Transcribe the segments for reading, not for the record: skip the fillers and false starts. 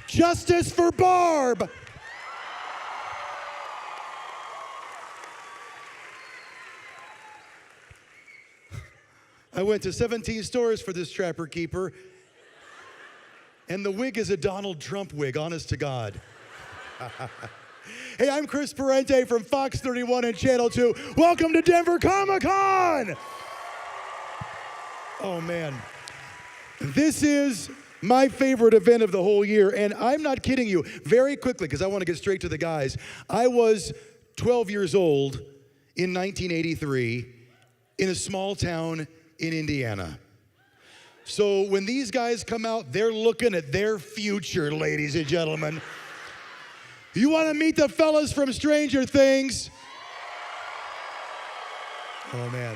Justice for Barb. I went to 17 stores for this Trapper Keeper, and the wig is a Donald Trump wig, honest to God. Hey, I'm Chris Parente from Fox 31 and Channel 2. Welcome to Denver Comic-Con! Oh, man. This is my favorite event of the whole year, and I'm not kidding you. Very quickly, because I want to get straight to the guys. I was 12 years old in 1983 in a small town in Indiana. So when these guys come out, they're looking at their future, ladies and gentlemen. You want to meet the fellas from Stranger Things? Oh, man.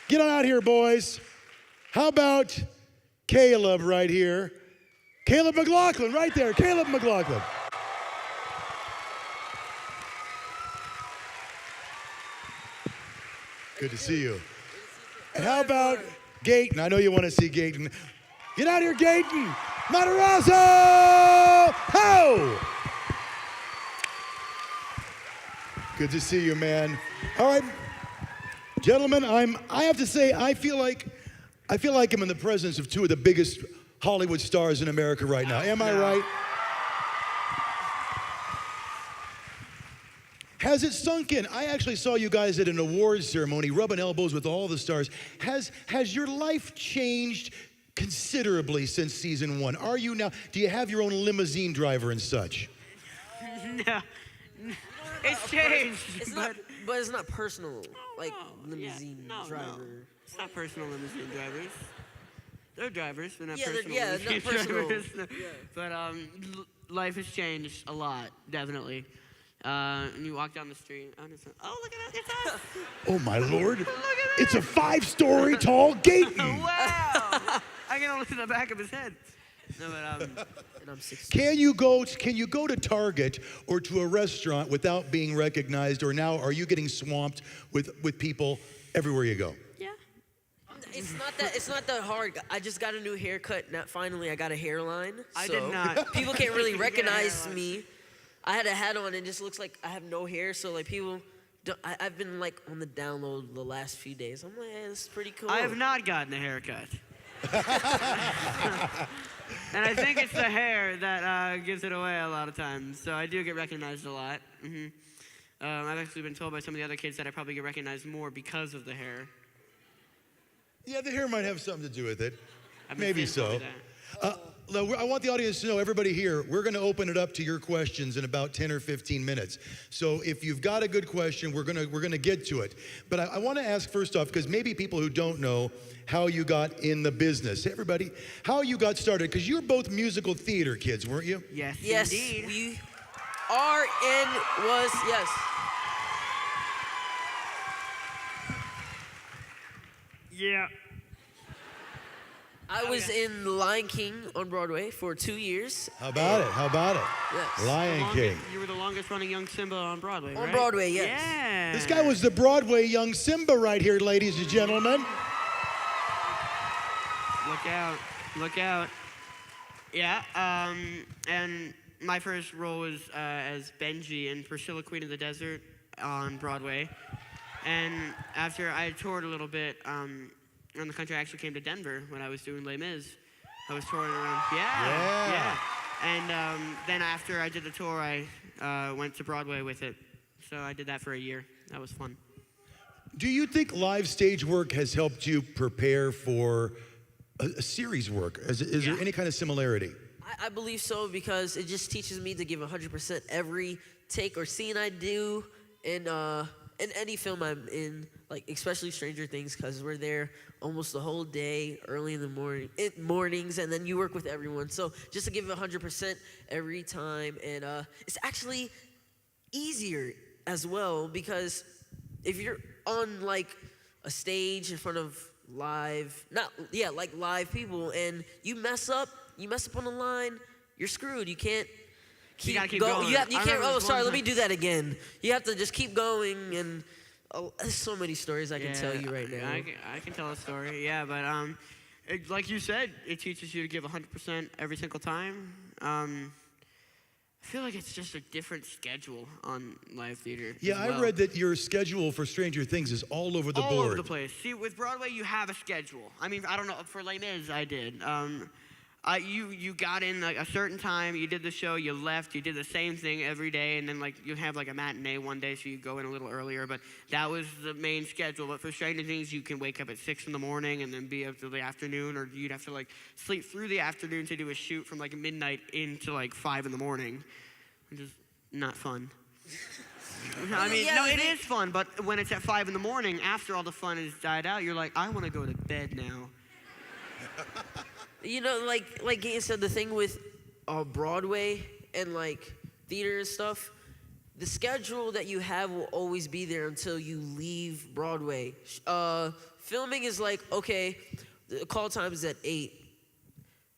Get on out here, boys. How about Caleb right here? Caleb McLaughlin, right there. Caleb McLaughlin. Good to see you. And how about Gaten? I know you want to see Gaten. Get out here, Gaten. Matarazzo! Ho! Good to see you, man. All right, gentlemen, I have to say, I feel like I'm in the presence of two of the biggest Hollywood stars in America right now. Am I right? Has it sunk in? I actually saw you guys at an awards ceremony, rubbing elbows with all the stars. Has your life changed considerably since season 1? Are you now, do you have your own limousine driver and such? No. It's changed. But it's not personal, like limousine driver. No. It's not personal limousine drivers. They're drivers, but not Yeah, personal not limousine personal. drivers. No. Yeah. But life has changed a lot, definitely. And you walk down the street, and it's oh, look at that, it's us. Oh, my Lord. Look at that. It's a 5-story tall Gaten. Wow. I can only see the back of his head. No, but And I'm 16. Can you go to Target or to a restaurant without being recognized, or now are you getting swamped with people everywhere you go? yeah. It's not that hard. I just got a new haircut. Now, finally, I got a hairline. I so did not. People can't really You get a recognize hairline. me. I had a hat on and it just looks like I have no hair. So like people, I've been like on the download the last few days. I'm like, hey, this is pretty cool. I have not gotten a haircut. And I think it's the hair that gives it away a lot of times. So I do get recognized a lot. I've actually been told by some of the other kids that I probably get recognized more because of the hair. Yeah, the hair might have something to do with it. I've been Maybe saying so. that. I want the audience to know, everybody here, we're going to open it up to your questions in about 10 or 15 minutes. So if you've got a good question, we're going to get to it. But I want to ask first off, because maybe people who don't know how you got in the business. Everybody, how you got started, because you're both musical theater kids, weren't you? Yes, Yes, indeed. we are and was, yes. Yeah. I was in The Lion King on Broadway for 2 years. How about it? How about it? Yes. Lion King. You were the longest running young Simba on Broadway, right? On Broadway, yes. Yeah. This guy was the Broadway young Simba right here, ladies and gentlemen. Look out. Look out. Yeah, and my first role was as Benji in Priscilla, Queen of the Desert on Broadway. And after I toured a little bit around the country, I actually came to Denver when I was doing Les Mis. I was touring around. Yeah. And then after I did the tour, I went to Broadway with it. So I did that for a year. That was fun. Do you think live stage work has helped you prepare for a series work? Is there any kind of similarity? I believe so because it just teaches me to give 100% every take or scene I do in any film I'm in, like especially Stranger Things, because we're there almost the whole day, early in the mornings, and then you work with everyone. So just to give 100% every time, and it's actually easier as well because if you're on like a stage in front of live people, and you mess up on the line, you're screwed. You can't You gotta keep going. going. You I can't. remember Oh, this sorry. one Let me time- do that again. You have to just keep going, and there's so many stories I can tell you right now. I can tell a story, yeah, but like you said, it teaches you to give 100% every single time. I feel like it's just a different schedule on live theater. Yeah, as well. I read that your schedule for Stranger Things is all over the all board. over the place. See, with Broadway, you have a schedule. I mean, I don't know. For Les Mis, I did. You got in like a certain time, you did the show, you left, you did the same thing every day, and then like you have like a matinee one day, so you go in a little earlier. But that was the main schedule. But for Stranger Things, you can wake up at 6 in the morning and then be up till the afternoon, or you'd have to like sleep through the afternoon to do a shoot from like midnight into like 5 in the morning, which is not fun. I mean, Yeah, no, it is fun, but when it's at 5 in the morning, after all the fun has died out, you're like, I want to go to bed now. You know, like Gaten said, the thing with Broadway and like theater and stuff, the schedule that you have will always be there until you leave Broadway. Filming is like, okay, the call time is at 8.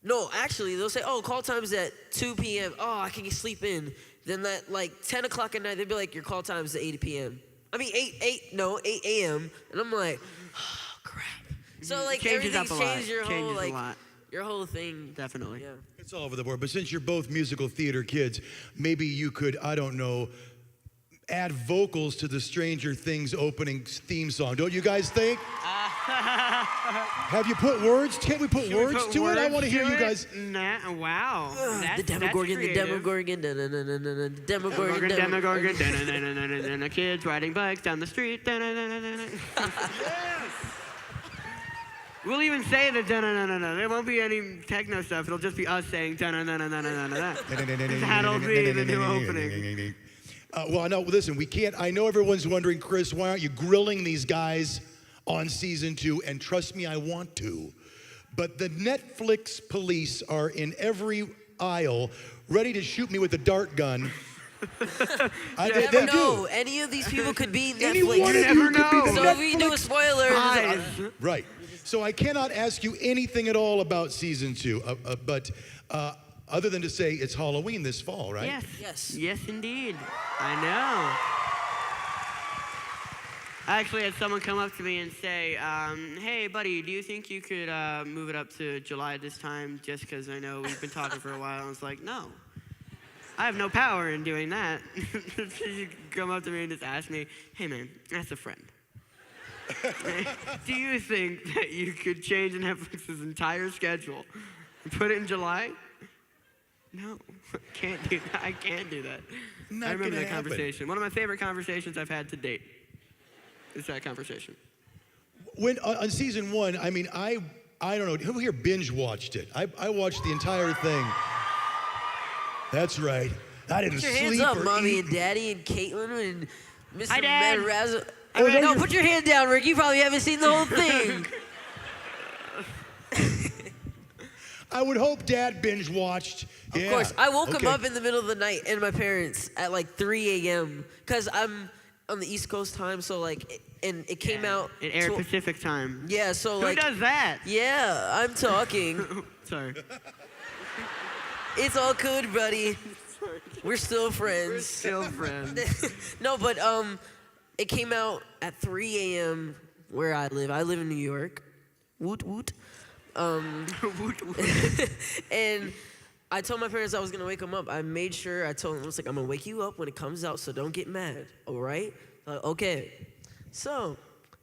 No, actually, they'll say, oh, call time is at 2 p.m. Oh, I can sleep in. Then that like 10 o'clock at night, they'll be like, your call time is at 8 p.m. I mean, 8 a.m. And I'm like, oh, crap. So like Changes everything's up a lot. changed your whole Changes like a lot. your whole thing. Definitely. Yeah. It's all over the board. But since you're both musical theater kids, maybe you could, I don't know, add vocals to the Stranger Things opening theme song. Don't you guys think? Have you put words? Can't we put words to it? I want to hear you guys. Nah, wow. The Demogorgon, the Demogorgon, the Demogorgon, Demogorgon, the kids riding bikes down the street. We'll even say the da-na-na-na-na. There won't be any techno stuff. It'll just be us saying da-na-na-na-na-na-na. That'll be the new opening. Well, no, listen, we can't. I know everyone's wondering, Chris, why aren't you grilling these guys on season 2? And trust me, I want to. But the Netflix police are in every aisle ready to shoot me with a dart gun. You never know. Any of these people could be Any Netflix. one of never you could know. be the So if we do a spoiler, Guys. Right. So I cannot ask you anything at all about season 2, but other than to say it's Halloween this fall, right? Yes. Yes. Yes, indeed. I know. I actually had someone come up to me and say, hey, buddy, do you think you could move it up to July this time just because I know we've been talking for a while? I was like, no. I have no power in doing that. You come up to me and just ask me, hey, man, that's a friend. Do you think that you could change Netflix's entire schedule and put it in July? No, can't do that. I can't do that. Not I remember gonna that happen. conversation. One of my favorite conversations I've had to date is that conversation. When on season 1, I mean, I don't know. Who here binge watched it? I watched the entire thing. That's right. I didn't Put your sleep hands up, or Mommy eat. and Daddy and Caitlin and Mr. Hi, Dad. Medrazzo. Oh, is that No, your- put your hand down, Rick. You probably haven't seen the whole thing. I would hope Dad binge watched. Of course. I woke him up in the middle of the night and my parents at like 3 a.m. because I'm on the East Coast time, so like, it came out. It aired Pacific time. Yeah, so Who like. does that? Yeah, I'm talking. Sorry. It's all good, buddy. We're still friends. Still friends. No, but it came out at 3 a.m. where I live. I live in New York. Woot woot. And I told my parents I was gonna wake them up. I made sure I told them I was like, I'm gonna wake you up when it comes out, so don't get mad. All right? Like, okay. So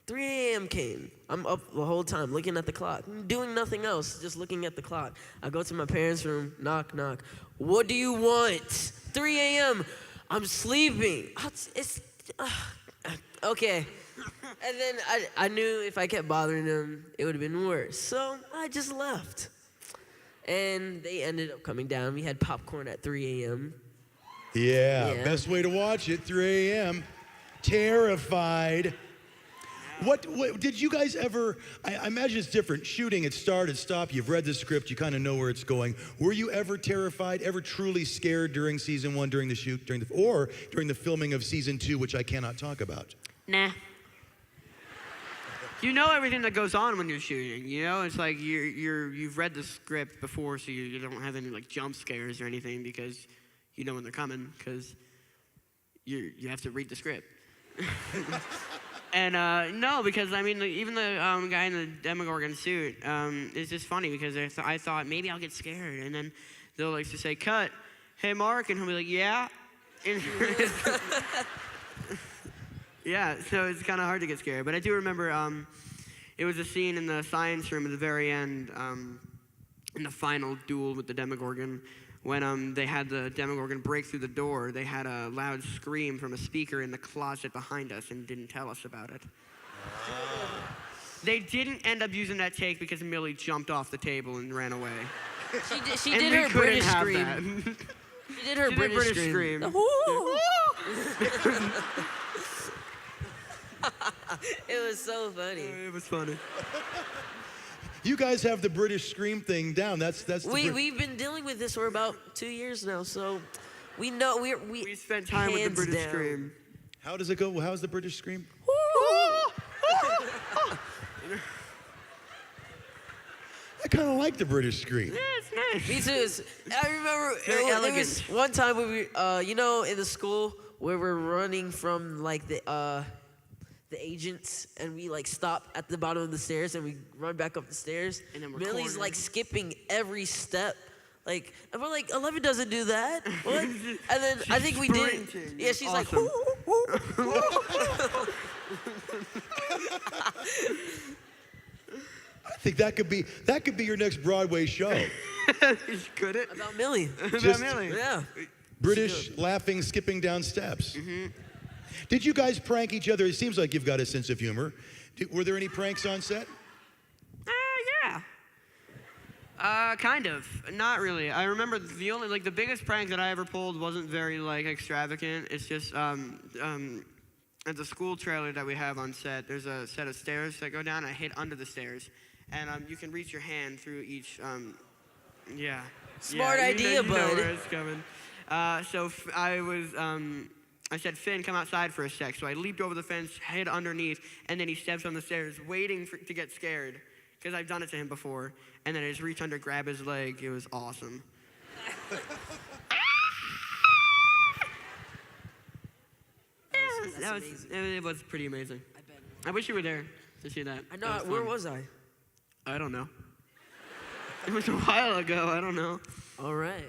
3 a.m. came. I'm up the whole time looking at the clock, doing nothing else, just looking at the clock. I go to my parents' room, knock, knock. What do you want? 3 a.m. I'm sleeping. Okay. And then I knew if I kept bothering them, it would have been worse. So I just left. And they ended up coming down. We had popcorn at 3 a.m. Yeah, Yeah. best way to watch it, 3 a.m. Terrified. What did you guys ever, I imagine it's different. Shooting, it start, it stop, you've read the script, you kind of know where it's going. Were you ever terrified, ever truly scared during season 1, during the shoot, or during the filming of season 2, which I cannot talk about? Nah. You know everything that goes on when you're shooting. You know, it's like you've read the script before, so you don't have any like jump scares or anything because you know when they're coming because you have to read the script. And no, because I mean, even the guy in the Demogorgon suit is just funny because I thought maybe I'll get scared, and then they'll like to say, "Cut, hey Mark," and he'll be like, "Yeah," and yeah. So it's kind of hard to get scared, but I do remember it was a scene in the science room at the very end, in the final duel with the Demogorgon. When they had the Demogorgon break through the door, they had a loud scream from a speaker in the closet behind us and didn't tell us about it. They didn't end up using that take because Millie jumped off the table and ran away. She And did we her couldn't British have scream. that. She did her She did British scream. It was so funny. It was funny. You guys have the British scream thing down. That's the We've been dealing with this for about 2 years now, so we know We spent time with the hands British down. scream. How does it go? How's the British scream? I kind of like the British scream. Yeah, it's nice. Me too. I remember Very it was elegant. one time when we, in the school where we're running from like the agents, and we like stop at the bottom of the stairs and we run back up the stairs. And then we're Millie's cornered. like skipping every step. Like, and we're like, 11 doesn't do that. What? And then I think we did. sprinting. Yeah, she's like, Awesome. I think that could be your next Broadway show. Could it? about Millie. Just- Millie. Yeah. British laughing, skipping down steps. Did you guys prank each other? It seems like you've got a sense of humor. Were there any pranks on set? Yeah. Kind of. Not really. I remember the biggest prank that I ever pulled wasn't very like extravagant. It's just at the school trailer that we have on set, there's a set of stairs that go down. I hid under the stairs, and you can reach your hand through each. Yeah. Smart Yeah, idea, you know bud. where it's coming. I said, Finn, come outside for a sec. So I leaped over the fence, hid underneath, and then he steps on the stairs, waiting to get scared, because I've done it to him before. And then I just reach under, grab his leg. It was awesome. It was pretty amazing. I bet. I wish you were there to see that. I know. That Where fun. was I? I don't know. It was a while ago. I don't know. All right.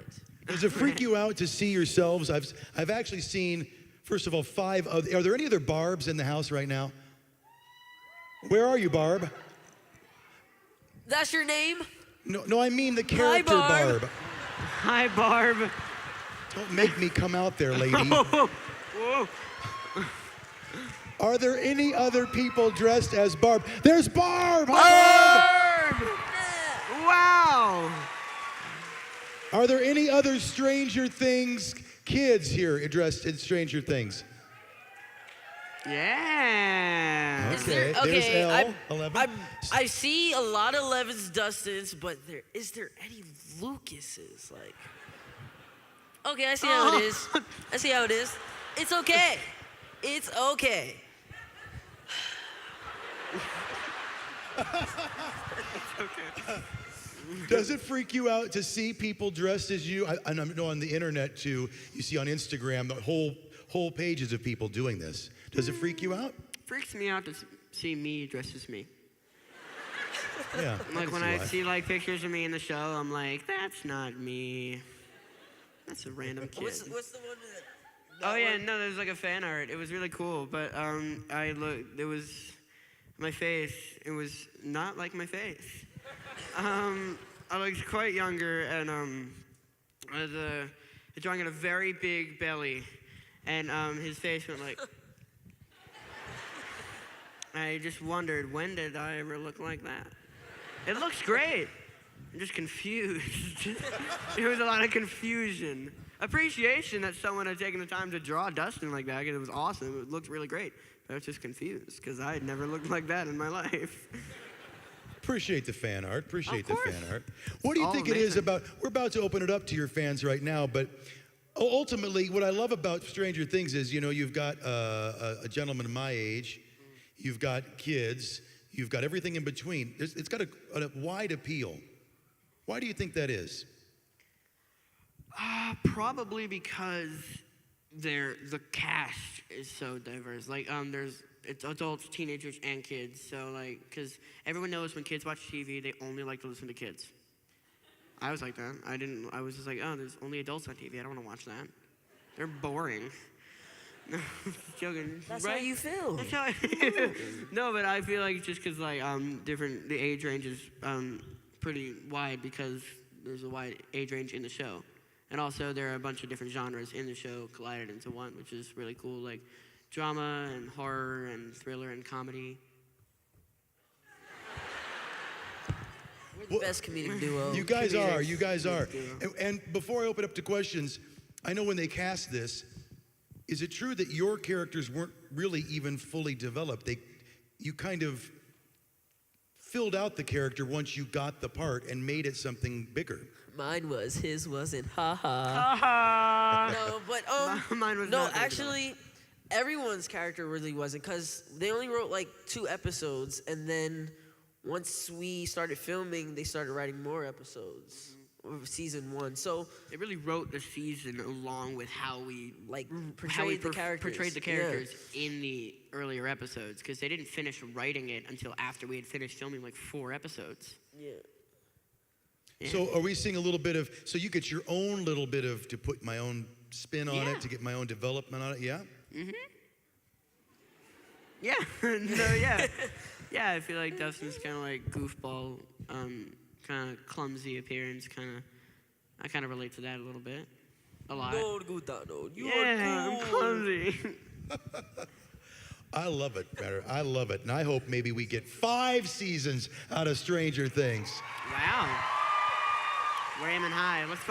Does it freak you out to see yourselves? I've actually seen, first of all, 5 of. Are there any other Barbs in the house right now? Where are you, Barb? That's your name? No, I mean the character Barb. Barb. Hi, Barb. Don't make me come out there, lady. Whoa. Are there any other people dressed as Barb? There's Barb! Hi, Barb! Wow. Are there any other Stranger Things kids here dressed in Stranger Things? Yeah. Is there- there's okay, L, 11. I see a lot of Levins, Dustins, but is there any Lucases? Like, okay, I see how it is. I see how it is. It's okay. It's okay. Does it freak you out to see people dressed as you? I know on the internet too, you see on Instagram the whole pages of people doing this. Does it freak you out? Freaks me out to see me dressed as me. Yeah. Like can when see I why. see like pictures of me in the show, I'm like, that's not me. That's a random kid. What's the one that? Oh yeah, no, there's like a fan art. It was really cool, but it was my face. It was not like my face. I looked quite younger, and I was drawing a very big belly, and his face went like. I just wondered, when did I ever look like that? It looks great. I'm just confused. There was a lot of confusion. Appreciation that someone had taken the time to draw Dustin like that, because it was awesome. It looked really great. But I was just confused, because I had never looked like that in my life. Appreciate the fan art. Appreciate Of the course. fan art. What do you All think it is amazing. about? We're about to open it up to your fans right now, but ultimately, what I love about Stranger Things is, you've got a gentleman my age, you've got kids, you've got everything in between. It's got a wide appeal. Why do you think that is? Probably because the cast is so diverse. Like, it's adults, teenagers, and kids. So like, because everyone knows when kids watch TV, they only like to listen to kids. I was like that. I was just like, oh, there's only adults on TV. I don't want to watch that. They're boring. No, joking. That's right? how you feel. That's how no, but I feel like just because like the age range is pretty wide because there's a wide age range in the show, and also there are a bunch of different genres in the show collided into one, which is really cool, like drama and horror and thriller and comedy. We're the best comedic duo. You guys are. You Comedic guys are. duo. And before I open up to questions, I know when they cast this, is it true that your characters weren't really even fully developed? You kind of filled out the character once you got the part and made it something bigger. Mine was. His wasn't. Ha ha. Haha. No, but Mine was no, not very actually, everyone's character really wasn't, because they only wrote like 2 episodes, and then once we started filming, they started writing more episodes of season 1. So They really wrote the season along with how we like how we portrayed the characters. portrayed the Yeah. characters in the earlier episodes, because they didn't finish writing it until after we had finished filming like 4 episodes. Yeah. Yeah. So are we seeing a little bit of, so you get your own little bit of, to put my own spin on Yeah. it, to get my own development on it, yeah? Yeah, no, yeah. Yeah, I feel like Dustin's kind of like goofball, kind of clumsy appearance, I kind of relate to that a little bit. A lot. No, Gutano, you Yeah, are I'm cool. clumsy. I love it, Matter. I love it. And I hope maybe we get 5 seasons out of Stranger Things. Wow. We're aiming high. Let's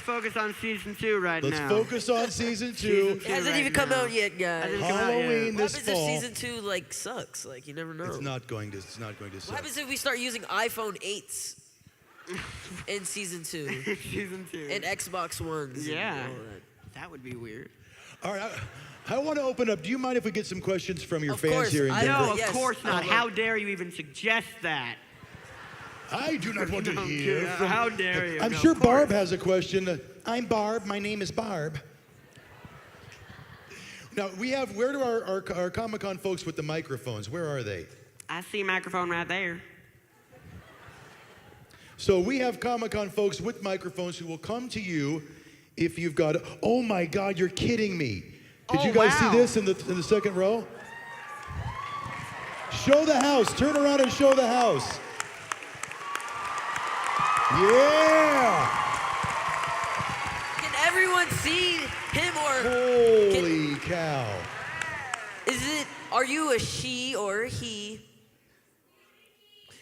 focus on season 2 right Let's now. focus on season 2. Season It hasn't right even come now. out yet, guys. Hasn't come out yet. Halloween What this happens if fall. season 2 like sucks? Like you never know. It's not going to suck. What happens if we start using iPhone 8s in season 2 Season 2. and Xbox Ones? Yeah. And all that? That would be weird. All right, I want to open up. Do you mind if we get some questions from your Of fans course, here in I Denver? know. No, of Yes. course not. Oh, How dare you even suggest that? I do not want to No, hear yeah, from... how dare you? I'm No, sure of course. Barb has a question. I'm Barb. My name is Barb. Now, where do our Comic-Con folks with the microphones, where are they? I see a microphone right there. So we have Comic-Con folks with microphones who will come to you if you've got... Oh my God, you're kidding me. Did Oh, you guys wow. see this in the second row? Show the house. Turn around and show the house. Yeah! Can everyone see him or Holy cow. is it? Are you a she or a he?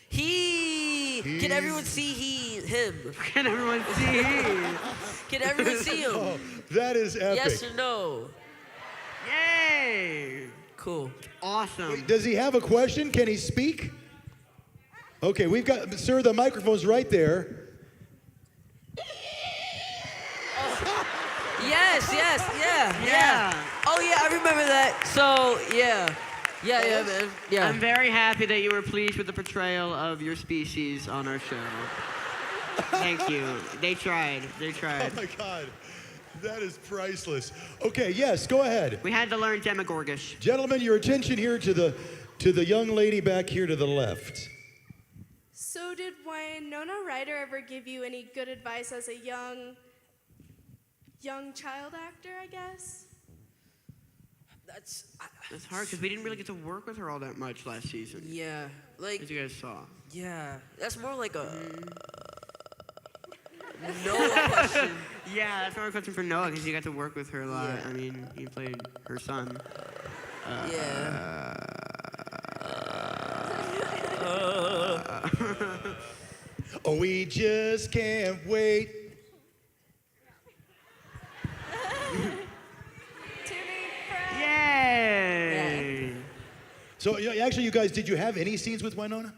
He. Can He's- everyone see him? Can everyone see? Can everyone see him? Oh, that is epic. Yes or no? Yay! Cool. Awesome. Does he have a question? Can he speak? Okay, we've got, sir, the microphone's right there. Yes, yeah. Yeah. Oh yeah, I remember that. So yeah, man. Yeah. I'm very happy that you were pleased with the portrayal of your species on our show. Thank you. They tried. Oh my God, that is priceless. Okay, yes, go ahead. We had to learn Demogorgish. Gentlemen, your attention here to the young lady back here to the left. So did Winona Ryder ever give you any good advice as a young child actor, I guess? That's It's hard because we didn't really get to work with her all that much last season, yeah. Like as you guys saw. yeah. That's more like a Noah question. Yeah, that's more a question for Noah because you got to work with her a lot. Yeah. I mean, you played her son. Yeah. Oh, we just can't wait. Yay! So, actually, you guys, did you have any scenes with Winona?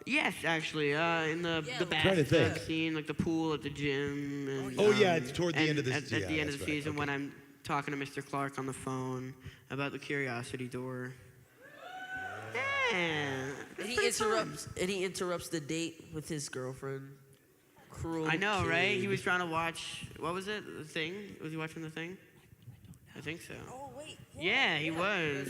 Yes, actually, in the Yeah, the I'm trying to bathtub think. scene, like the pool at the gym. And, Oh, yeah, it's toward the and end of the at yeah, the end of that's the right, season okay. when I'm talking to Mr. Clark on the phone about the curiosity door. Yeah, And it's he pretty fun. interrupts the date with his girlfriend. Cruel. I know, right? He kid. was trying to watch. What was it? The Thing? Was he watching The Thing? I think so. Oh wait. Yeah, he was.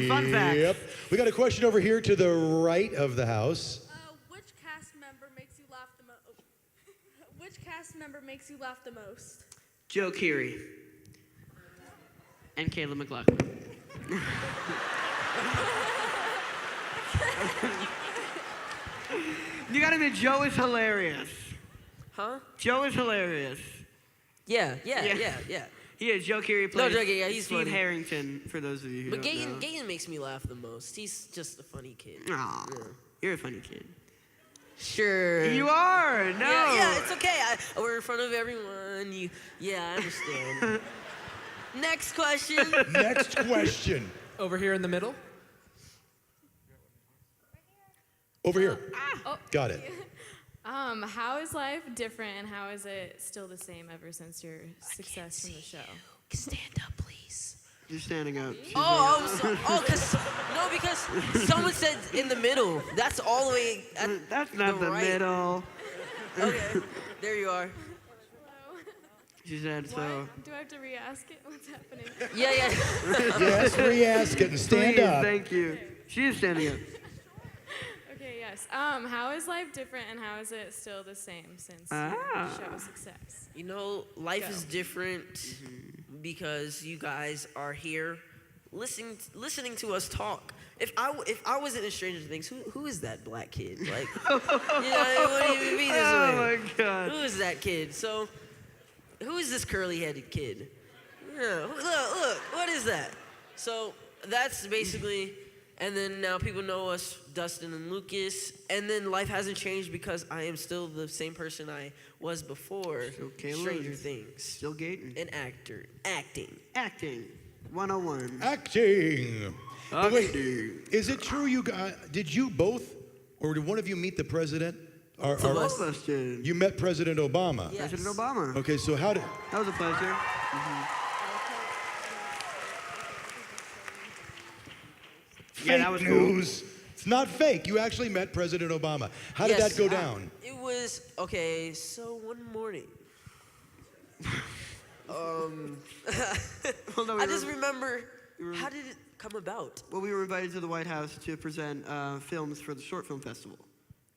Fun fact. Yep. We got a question over here to the right of the house. Which cast member makes you laugh the most? Which cast member makes you laugh the most? Joe Keery. And Caleb McLaughlin. You gotta admit, Joe is hilarious. Huh? Joe is hilarious. Yeah. Yeah. He is. Joe Keery plays joking, yeah, he's Steve funny. Harrington, for those of you who But don't know. Gaten makes me laugh the most. He's just a funny kid. Aw, Yeah. you're a funny kid. Sure. You are. No. Yeah, it's okay. We're in front of everyone. I understand. Next question. Next question. Over here in the middle. Over here. Oh. Got it. How is life different and how is it still the same ever since your success from the show? Stand up, please. You're standing up. Because someone said in the middle. That's all the way. That's not the right. middle. Okay, there you are. She said so. What? Do I have to re-ask it? What's happening? Yeah. Yes, re-ask it and stand Please, up. Thank you. She is standing up. Okay, yes. How is life different and how is it still the same since your show success? You know, life Go. is different because you guys are here listening to us talk. If I wasn't in Stranger Things, who is that black kid? Like, it wouldn't even be this way. Oh my God. Who is that kid? So, who is this curly-headed kid? Yeah, look, what is that? So, that's basically, and then now people know us, Dustin and Lucas, and then life hasn't changed because I am still the same person I was before Still Caleb. Stranger Things. Still Gaten. An actor. Acting. Acting. 101. Acting. But wait, Acting. is it true you guys, did you both, or did one of you meet the president? All of us did. You met President Obama? Yes. President Obama. Okay, so how did, That was a pleasure. Yeah, that was fake cool. news. It's not fake. You actually met President Obama. How did Yes, that go down? It was, okay, so one morning. Well, no, I just remember, how did it come about? Well, we were invited to the White House to present films for the Short Film Festival.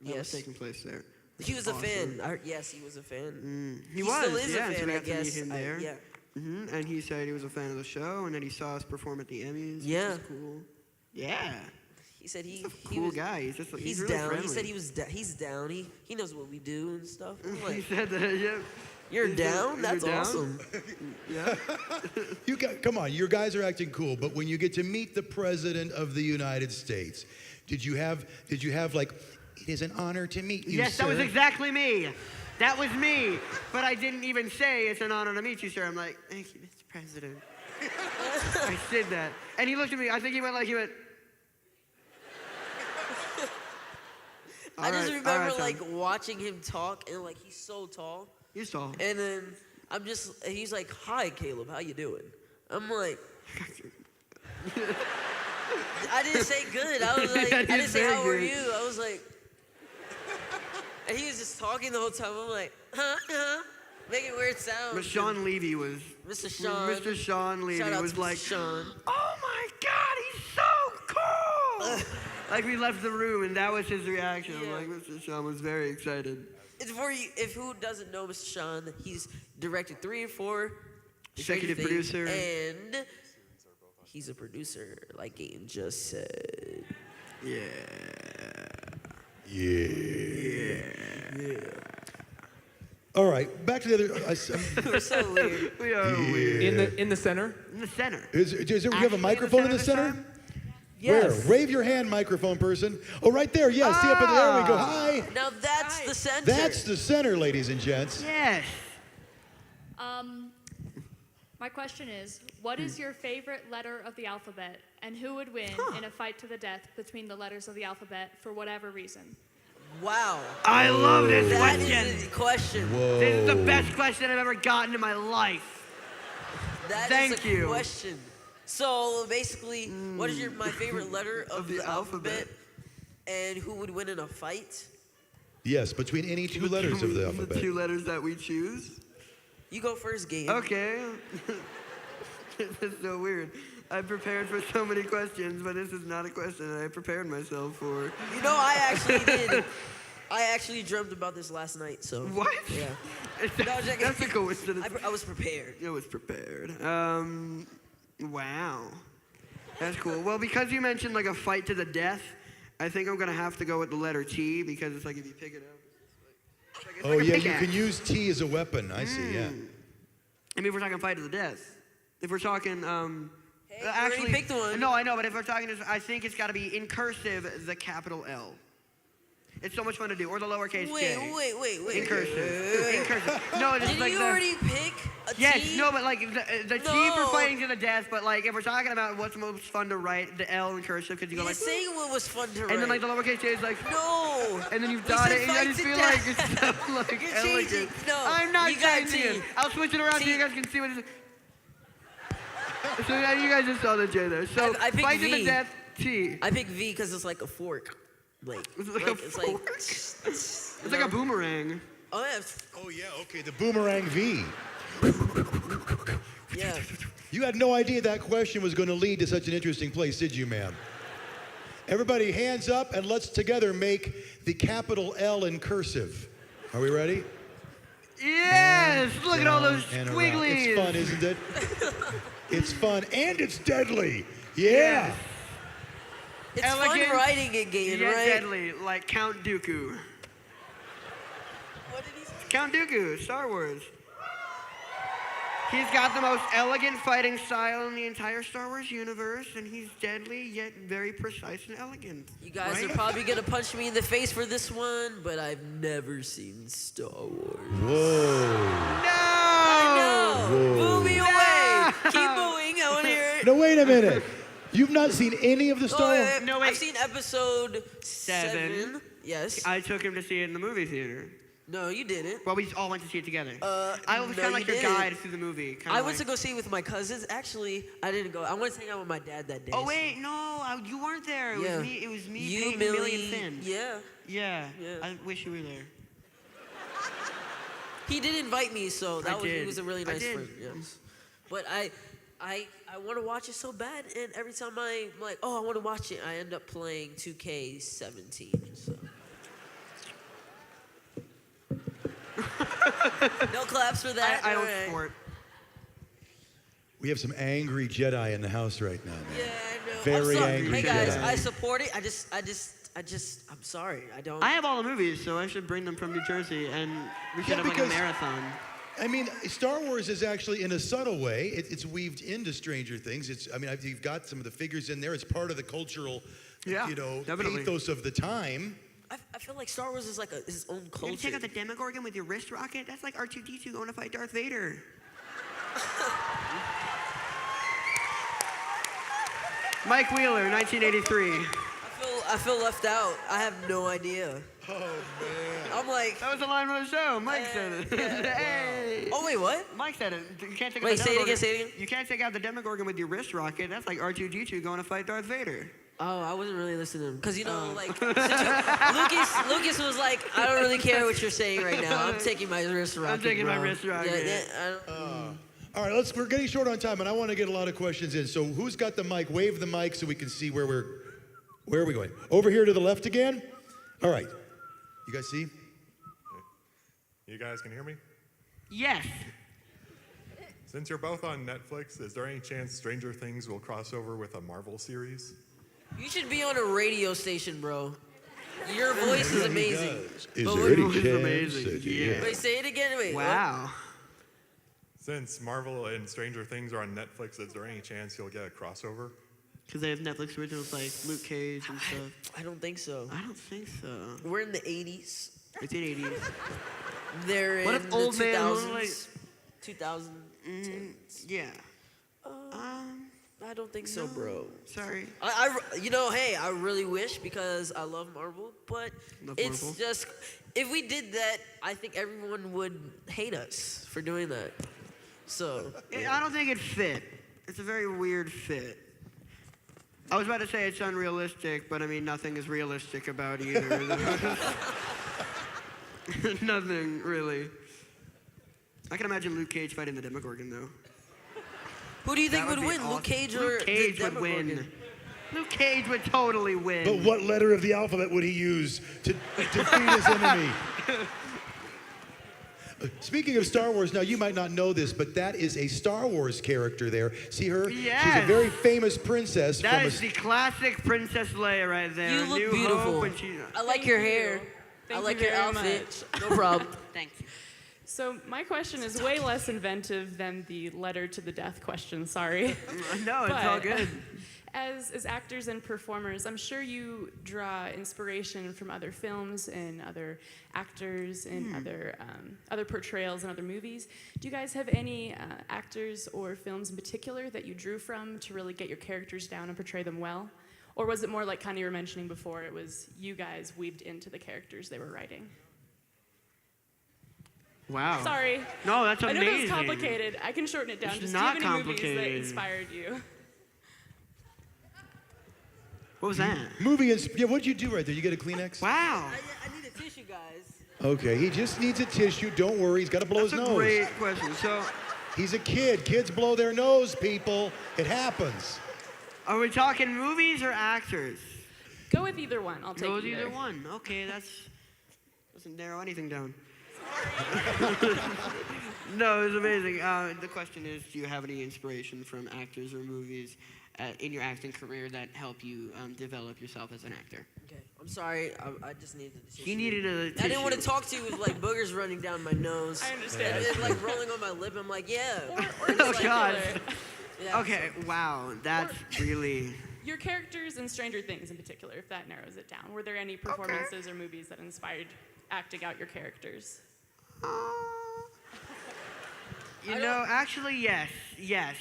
That was Yes. taking place there. He was a fan. Yes, he was a fan. He still was, is yeah, a so fan, we I got to meet guess. him there. Yeah. And he said he was a fan of the show, and then he saw us perform at the Emmys. Yeah. Which was cool. Yeah. He said he Cool was, guy. He's He's really down. friendly. He said he's down. He knows what we do and stuff. I'm He like, said that. Yeah. you're He said, down? "You're That's down?" awesome. Yeah. You got, come on, your guys are acting cool, but when you get to meet the President of the United States, did you have like, it is an honor to meet you, Yes, sir? that was exactly me. That was me. But I didn't even say it's an honor to meet you, sir. I'm like, thank you, Mr. President. I said that. And he looked at me. I think he went. I just All remember right, Tom. like watching him talk and like he's so tall. He's tall. And then he's like, hi, Caleb, how you doing? I'm like, I didn't say good. I was like, I didn't say say how are good. you? I was like, and he was just talking the whole time. I'm like, making weird sounds. But Sean Levy was. Mr. Sean. Mr. Sean Levy Shout out was to like, Mr. Sean. oh my God, he's so cool. Like we left the room and that was his reaction. Yeah. Like Mr. Sean was very excited. It's for you, if who doesn't know Mr. Sean, he's directed 3 or 4 Executive Stranger Things, producer. and he's a producer, like Gaten just said. Yeah. All right, back to the other. We're so weird. We are weird. In the center. In the center. Is there, we have a Actually microphone in the this center? time? Yes. Where? Wave your hand, microphone person. Oh, right there. Yeah, see up in there we go. Hi. Now that's the center. That's the center, ladies and gents. Yes. My question is, what is your favorite letter of the alphabet and who would win in a fight to the death between the letters of the alphabet for whatever reason? Wow. I love this That question. is a question. This is the best question I've ever gotten in my life. That is Thank a you. question. So basically, what is my favorite letter of the alphabet, and who would win in a fight? Yes, between any two letters of the The alphabet. 2 letters that we choose. You go first, Gaten. Okay. This is so weird. I prepared for so many questions, but this is not a question I prepared myself for. You know, I actually did. I actually dreamt about this last night, so. What? Yeah. That's a coincidence. I was prepared. I was prepared. Wow. That's cool. Well, because you mentioned like a fight to the death, I think I'm gonna have to go with the letter T because it's like if you pick it up. It's Oh, like a yeah, you pickaxe. can use T as a weapon. I see, yeah. I mean, if we're talking fight to the death. If we're talking, Hey, you already actually, picked one. No, I know, but if we're talking, I think it's got to be in cursive, the capital L. It's so much fun to do, or the lowercase j. Wait. In cursive. In cursive. No, it's Did like you the. already pick a Yes, T? no, but like the T for No. fighting to the death, but like if we're talking about what's most fun to write, the L in cursive, because you go You're like, saying what was fun to write. and then like the lowercase j is like, No. and then you've He got said it, and I fight just to feel death. like it's so like You're elegant. changing. No, I'm not you got changing T. it. I'll switch it around so T. you guys can see what it is. So yeah, you guys just saw the J there. So I picked fight to the V. death, T. I pick V because it's like a fork. Like, It's like a it's like. fork? It's like a boomerang. Oh yeah. Oh, yeah, okay, the boomerang V. Yeah. You had no idea that question was going to lead to such an interesting place, did you, ma'am? Everybody, hands up, and let's together make the capital L in cursive. Are we ready? Yes! Look at all Down those and around. squigglies. It's fun, isn't it? It's fun, and it's deadly. Yeah. It's Elegant, fun writing it, Gaten, Yet right? deadly, like Count Dooku. What did he say? Count Dooku, Star Wars. He's got the most elegant fighting style in the entire Star Wars universe, and he's deadly yet very precise and elegant. You guys right? are probably gonna punch me in the face for this one, but I've never seen Star Wars. Whoa. I know. Whoa. Boo me away. Keep booing. I want to hear it. No, wait a minute. You've not seen any of the Star Wars? No, wait. I've seen episode Seven. 7. Yes. I took him to see it in the movie theater. No, you didn't. Well, we all went to see it together. I was no, kind of like you your didn't. guide through the movie. I went to go see it with my cousins. Actually, I didn't go. I went to hang out with my dad that day. Oh wait, no, you weren't there. It Yeah. was me. It was me, You, Peyton, Millie. Millie, and Finn. Yeah. Yeah. Yeah. I wish you were there. He did invite me, so I he did. was a really I nice did. friend. Yes. But I want to watch it so bad, and every time I'm like, oh, I want to watch it, I end up playing 2K17. So. No claps for that. I All don't right. sport. We have some angry Jedi in the house right now, man. Yeah, I know. Very I'm sorry. angry Hey guys, Jedi. I support it. I'm sorry. I don't. I have all the movies, so I should bring them from New Jersey, and we should have like a because- marathon. I mean, Star Wars is actually, in a subtle way, it's weaved into Stranger Things. You've got some of the figures in there. It's part of the cultural, Yeah, definitely. ethos of the time. I feel like Star Wars is like his own You culture. take out the Demogorgon with your wrist rocket? That's like R2-D2 going to fight Darth Vader. Mike Wheeler, 1983. I feel left out. I have no idea. Oh, man. I'm like, That was the line of the show. Mike said it. Hey. oh wait, what? Mike said it. You can't take out Wait, the say it Demogorgon. again, say it again. You can't take out the Demogorgon with your wrist rocket. That's like R2-D2 going to fight Darth Vader. Oh, I wasn't really listening to him. Because, you know, Lucas was like, I don't really care what you're saying right now. I'm taking my wrist rocket. taking my bro." wrist rocket. Yeah, All right, we're getting short on time, and I want to get a lot of questions in. So who's got the mic? Wave the mic so we can see where are we going? Over here to the left again? All right. You guys see? You guys can hear me? Yes. Since you're both on Netflix, is there any chance Stranger Things will cross over with a Marvel series? you should be on a radio station, bro. Your voice is amazing. Is But there we're- any It's chance amazing, that yeah. Wait, say it again. Wait. what? Wow. Since Marvel and Stranger Things are on Netflix, is there any chance you'll get a crossover? Because they have Netflix originals like Luke Cage and stuff. I don't think so. I don't think so. We're in the 80s. 1980s. They're What in if the old man 2000s. was like- 2010s. Yeah. I don't think so, bro. Sorry. Hey, I really wish because I love Marvel, but Love it's Marvel. just if we did that, I think everyone would hate us for doing that. So I don't think it fit. It's a very weird fit. I was about to say it's unrealistic, but I mean, nothing is realistic about either. Nothing, really. I can imagine Luke Cage fighting the Demogorgon, though. Who do you think That would would be win, Luke awesome. Cage or Luke Cage the would win. Demogorgon? Luke Cage would totally win. But what letter of the alphabet would he use to defeat his enemy? Speaking of Star Wars, now you might not know this, but that is a Star Wars character there. See her? She's a Yes. very famous princess. That from is the classic Princess Leia right there. You look New beautiful. Hope when she... I like your hair. I Thank like you your very outfit. much. No problem. Thank you. So my question is way less inventive than the letter to the death question. Sorry. No, it's all But- good. As actors and performers, I'm sure you draw inspiration from other films and other actors and other portrayals in other movies. Do you guys have any actors or films in particular that you drew from to really get your characters down and portray them well? Or was it more like kind of you were mentioning before, it was you guys weaved into the characters they were writing? Wow. Sorry. No, that's I amazing. know that was complicated. I can shorten it down. It's Just not do you have any movies that complicated. inspired you? What was that? Yeah, what'd you do right there? You get a Kleenex? Wow. I need a tissue, guys. Okay, he just needs a tissue. Don't worry, he's got to blow That's his a nose. great question. So, He's a kid. Kids blow their nose, people. It happens. are we talking movies or actors? Go with either one. I'll take Go with either. either one. Okay, doesn't narrow anything down. No, it's amazing. The question is, do you have any inspiration from actors or movies in your acting career that help you develop yourself as an actor? Okay, I'm sorry. I just needed a tissue. He needed a tissue. I didn't want to talk to you with like boogers running down my nose. I understand. And then, like rolling on my lip. I'm like, yeah. Oh, God. Yeah, Okay, wow. That's really... Your characters in Stranger Things in particular, if that narrows it down. Were there any performances or movies that inspired acting out your characters? You know, actually, yes, yes.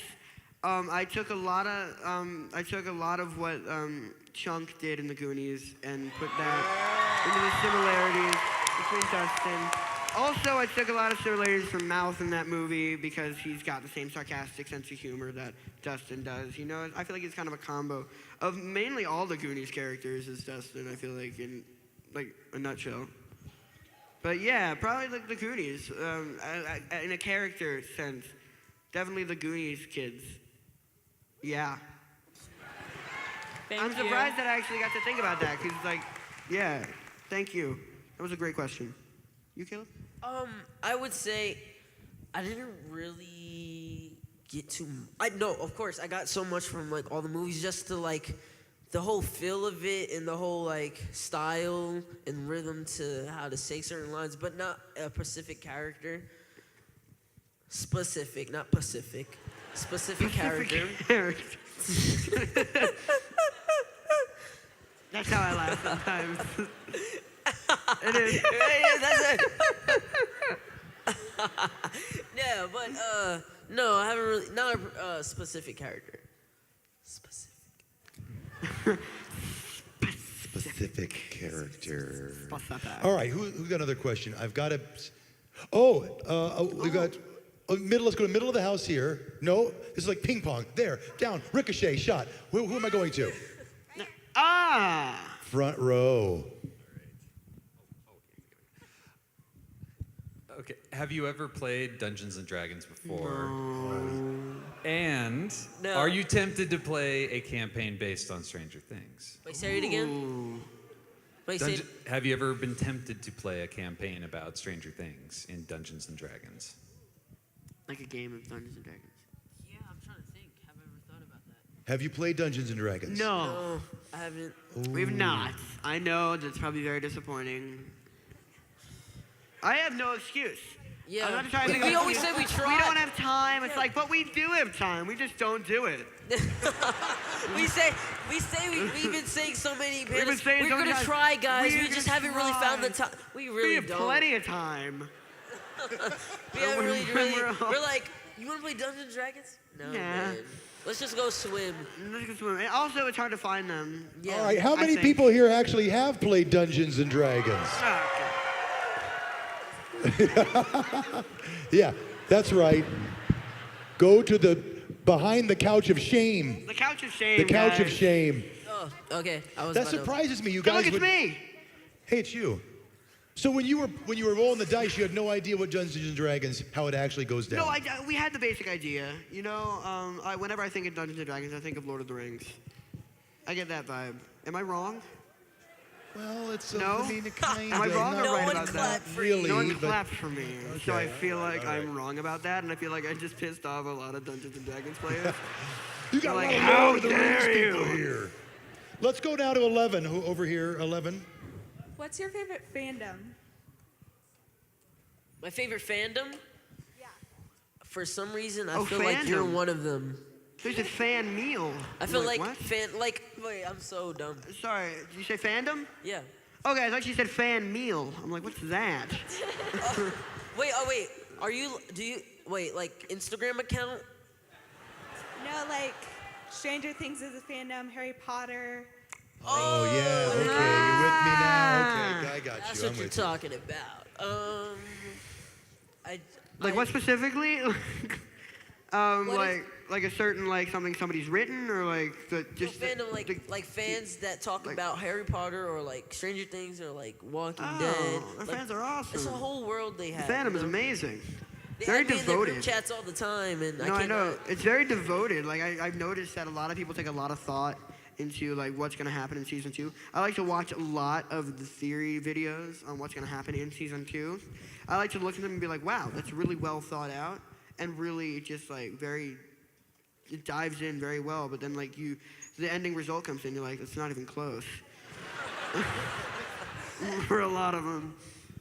I took a lot of what Chunk did in the Goonies and put that into the similarities between Dustin. Also, I took a lot of similarities from Mouth in that movie because he's got the same sarcastic sense of humor that Dustin does. You know, I feel like it's kind of a combo of mainly all the Goonies characters is Dustin. I feel like in like a nutshell. But yeah, probably like the Goonies. In a character sense, definitely the Goonies kids. Yeah. Thank I'm you. surprised that I actually got to think about that because, like, yeah, thank you. That was a great question. You, Caleb? I would say I didn't really get too. No, of course I got so much from like all the movies, just to like the whole feel of it and the whole like style and rhythm to how to say certain lines, but not a specific character. Specific, not Pacific. Specific character. That's how I laugh sometimes. It is. Yeah, that's it. Yeah, but no, I haven't really. Not a specific character. Specific. Specific character. Specific. All right, who got another question? I've got a. We got. Let's go to middle of the house here. No, this is like ping pong. There, down, ricochet, shot. Who am I going to? Front row. Okay, have you ever played Dungeons and Dragons before? And No. are you tempted to play a campaign based on Stranger Things? Wait, say it again. Wait, say it. Have you ever been tempted to play a campaign about Stranger Things in Dungeons and Dragons? Like a game of Dungeons and Dragons. Yeah, I'm trying to think. Have I ever thought about that? Have you played Dungeons and Dragons? No, No, I haven't. we've not. I know that's probably very disappointing. I have no excuse. Yeah. I'm not trying to think We of always excuse. say we try. We don't have time. It's like, but we do have time. We just don't do it. We've been saying so many been parents, saying we're so many gonna times, try, guys. we're We just gonna haven't really found the try. time. We We really have don't. plenty of time. We haven't really. We're We're like, you wanna play Dungeons and Dragons? No, Nah. man. Let's just go swim. Let's go swim. And also, it's hard to find them. Yeah. All right, how I many think- people here actually have played Dungeons and Dragons? Okay. Yeah, that's right. Go to the behind the couch of shame. The couch of shame. The couch of guys. shame. Oh, okay. I was That about to- surprises me. You Don't guys look, it's would. me. Hey, it's you. So when you were rolling the dice, you had no idea what Dungeons and Dragons, how it actually goes down. No, we had the basic idea. You know, whenever I think of Dungeons and Dragons, I think of Lord of the Rings. I get that vibe. Am I wrong? Well, it's No? I mean, kind Am I wrong or No right one about that? clapped for really, you. No one but- clapped for me, so I Okay, feel like all right. I'm wrong about that, and I feel like I just pissed off a lot of Dungeons and Dragons players. You got Like, a lot of how Lord of the Rings dare people you? here. Let's go down to 11. Who over here? 11. What's your favorite fandom? My favorite fandom? Yeah. For some reason, I Oh, feel like you're fandom. one of them. There's a fan meal. I feel like what? wait, I'm so dumb. Sorry, did you say fandom? Yeah. Okay, I thought you said fan meal. I'm like, what's that? Wait, like Instagram account? No, like Stranger Things is a fandom, Harry Potter. Oh, yeah. Okay, you're with me now. Okay, I got That's you. what I'm you're with you. talking about. Like what specifically? What is- like a certain like something somebody's written or like the just the- fandom the- like fans that talk like- about Harry Potter or like Stranger Things or like Walking Oh, Dead. the Like, fans are awesome. It's a whole world they The have. fandom you is know? amazing. They Very add me in their group devoted. chats all the time, and No, I I can't. know. It's very devoted. Like I've noticed that a lot of people take a lot of thought into like what's gonna happen in season 2. I like to watch a lot of the theory videos on what's gonna happen in season 2. I like to look at them and be like, wow, that's really well thought out and really just like it dives in very well. But then like the ending result comes in, you're like, it's not even close. For a lot of them,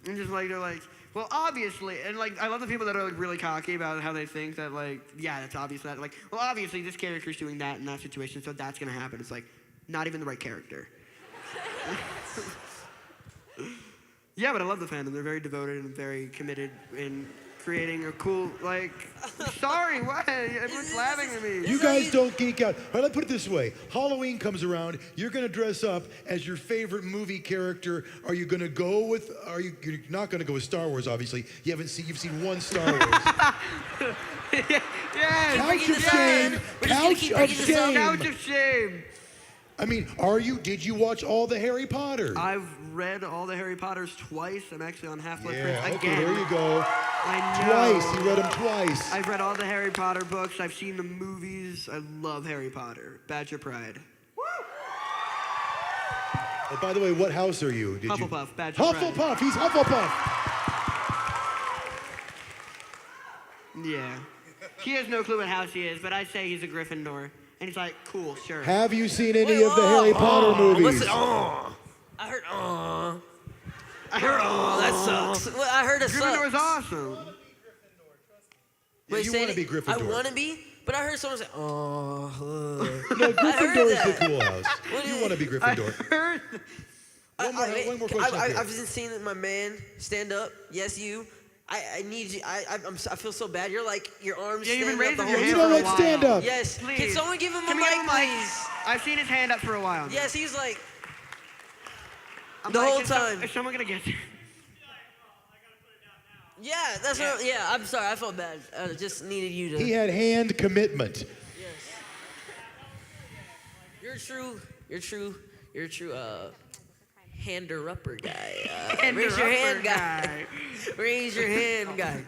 and just like they're like. Well, obviously, and like I love the people that are like really cocky about how they think that like, yeah, that's obvious that like, well, obviously this character's doing that in that situation, so that's gonna happen. It's like not even the right character. Yeah, but I love the fandom. They're very devoted and very committed in creating a cool like. Sorry, what? Everyone's laughing at me. You guys don't geek out. All right, let's put it this way. Halloween comes around. You're going to dress up as your favorite movie character. Are you going to go with, you're not going to go with Star Wars, obviously. You've seen one Star Wars. Yeah, Couch of this up, man. shame. We're just gonna Couch keep of bringing this up. couch shame. of shame. I mean, did you watch all the Harry Potter? I've read all the Harry Potters twice. I'm actually on Half-Blood Yeah, Prince okay, again. there you go. I know. Twice. You read them twice. I've read all the Harry Potter books. I've seen the movies. I love Harry Potter. Badger Pride. Oh, by the way, what house are you? Hufflepuff, Badger Pride. Hufflepuff. He's Hufflepuff. Yeah. He has no clue what house he is, but I say he's a Gryffindor. And he's like, cool, sure. Have you seen any Wait, of the Harry Potter movies? Listen, I heard. I heard, That sucks. Well, I heard it Gryffindor's sucks. awesome. Yeah, Wait, you say want to it- be Gryffindor. I want to be, but I heard someone say, No, I heard Gryffindor is the that. cool house. What You is- want to be Gryffindor. Heard. One more question up here. I've just seen my man stand up. Yes, you. I need you. I feel so bad. You're like your arms. Yeah, you've been standing up raising the your whole hand You for know a what? while. Stand up. Yes. Can Please. someone give him a Can we mic, give him a mic? please? I've seen his hand up for a while. now. Yes, he's like. I'm the like, whole is time. Is someone gonna get you? Yeah, that's what. Yeah, I'm sorry. I felt bad. I just needed you to. He had hand commitment. Yes. You're a true hander-upper guy. Raise your hand guy. Raise your hand guy.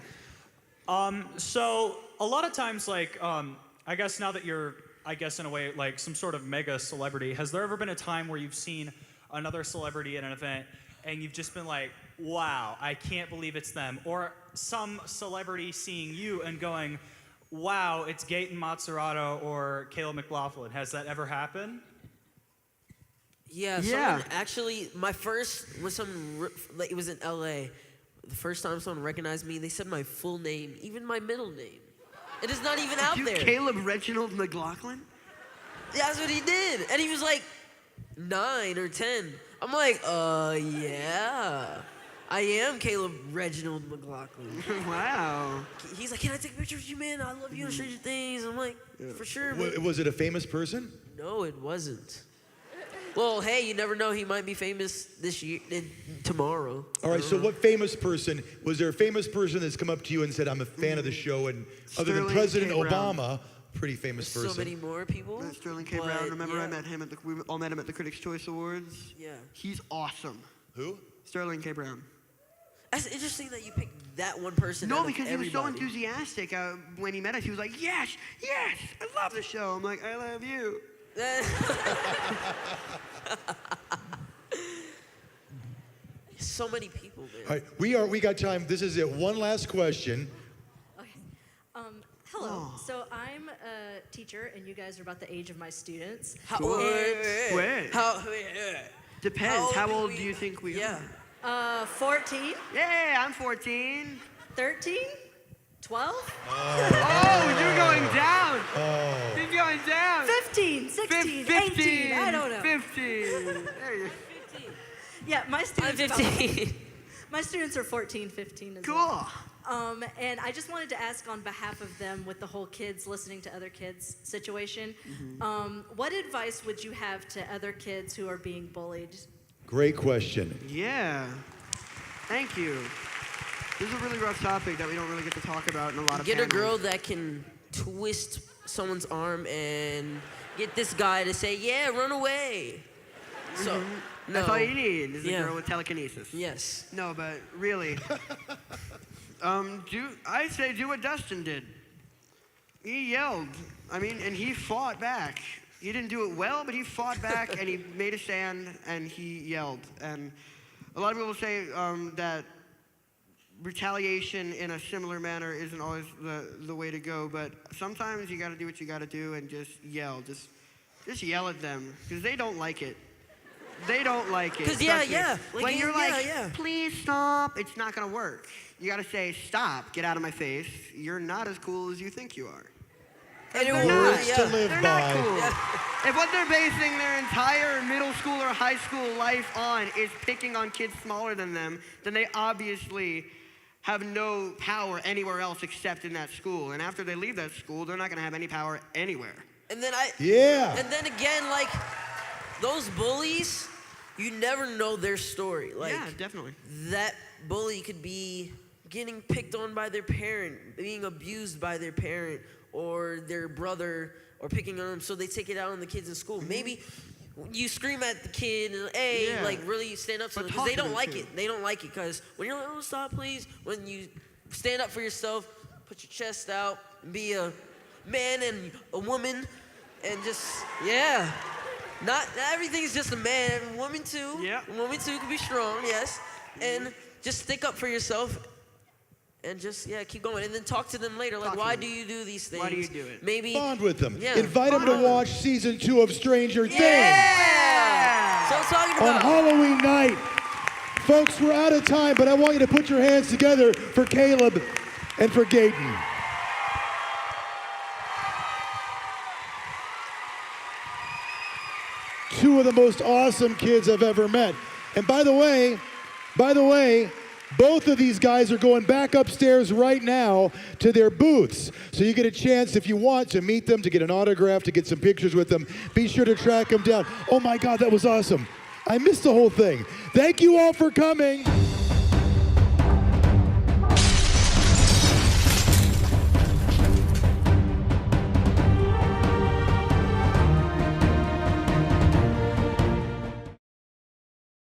So a lot of times, like, I guess now that you're, I guess in a way, like some sort of mega celebrity, has there ever been a time where you've seen another celebrity at an event and you've just been like, wow, I can't believe it's them? Or some celebrity seeing you and going, wow, it's Gaten Mazzarato or Caleb McLaughlin. Has that ever happened? Yeah, Yeah. someone actually, my first was like it was in LA. The first time someone recognized me, they said my full name, even my middle name. It is not even out You there. Caleb Reginald McLaughlin? Yeah, that's what he did. And he was like 9 or 10. I'm like, yeah. I am Caleb Reginald McLaughlin. Wow. He's like, can I take a picture of you, man? I love you on Stranger Things. I'm like, for sure, man. Was it a famous person? No, it wasn't. Well, hey, you never know. He might be famous this year, tomorrow. All right, so what famous person, was there a famous person that's come up to you and said, I'm a fan of the show, and other than Sterling President K. Brown. Obama, pretty famous There's person. so many more people. Sterling K. but Brown. Remember, yeah. I met him we all met him at the Critics' Choice Awards. Yeah. He's awesome. Who? Sterling K. Brown. That's interesting that you picked that one person. No, out of because he was so everybody. enthusiastic when he met us. He was like, yes, yes, I love the show. I'm like, I love you. So many people there. All right, we got time. This is it. One last question. Okay. Hello. So I'm a teacher, and you guys are about the age of my students. Wait. Depends. How old do you think we are? 14, Yeah, I'm 14. 13, 12, Oh, you're going down. You're going down. 15, 16, 18. I don't know. 15. There you go. Yeah, my I'm students. 15. My students are 14, 15 as Cool. well. And I just wanted to ask on behalf of them with the whole kids listening to other kids situation, what advice would you have to other kids who are being bullied? Great question. Yeah. Thank you. This is a really rough topic that we don't really get to talk about in a lot of Get a families. girl that can twist someone's arm and get this guy to say, yeah, run away. So, no. That's all you need is a Yeah. girl with telekinesis. Yes. No, but really, I say do what Dustin did. He yelled. I mean, and he fought back. He didn't do it well, but he fought back and he made a stand and he yelled. And a lot of people say that retaliation in a similar manner isn't always the way to go, but sometimes you got to do what you got to do and just yell. Just yell at them because they don't like it. They don't like it. Because, Trust me. Like, when you're like, yeah. please stop, it's not going to work. You got to say, stop, get out of my face. You're not as cool as you think you are. And it They're will not. work, Words to live They're by. not cool. If what they're basing their entire middle school or high school life on is picking on kids smaller than them, then they obviously have no power anywhere else except in that school. And after they leave that school, they're not going to have any power anywhere. And then Yeah. And then again, like, those bullies, you never know their story. Like, Yeah, definitely. that bully could be getting picked on by their parent, being abused by their parent or their brother, or picking on them, so they take it out on the kids in school. Maybe you scream at the kid and, hey, Yeah. like, really stand up to But them, because talk they to don't them, like too. it. They don't like it, because when you're like, oh, stop, please, when you stand up for yourself, put your chest out, be a man and a woman, and just, yeah. Not everything's just a man, woman too. Yeah. Woman too can be strong, yes. And just stick up for yourself and just, keep going. And then talk to them later. Like, Talk to why them. do you do these things? Why do you do it? Maybe. Bond with them. Yeah. Invite them to watch season 2 of Stranger Things Yeah! So I'm talking on about. Halloween night. Folks, we're out of time, but I want you to put your hands together for Caleb and for Gaten. Two of the most awesome kids I've ever met. And by the way, both of these guys are going back upstairs right now to their booths. So you get a chance, if you want, to meet them, to get an autograph, to get some pictures with them. Be sure to track them down. Oh my God, that was awesome. I missed the whole thing. Thank you all for coming.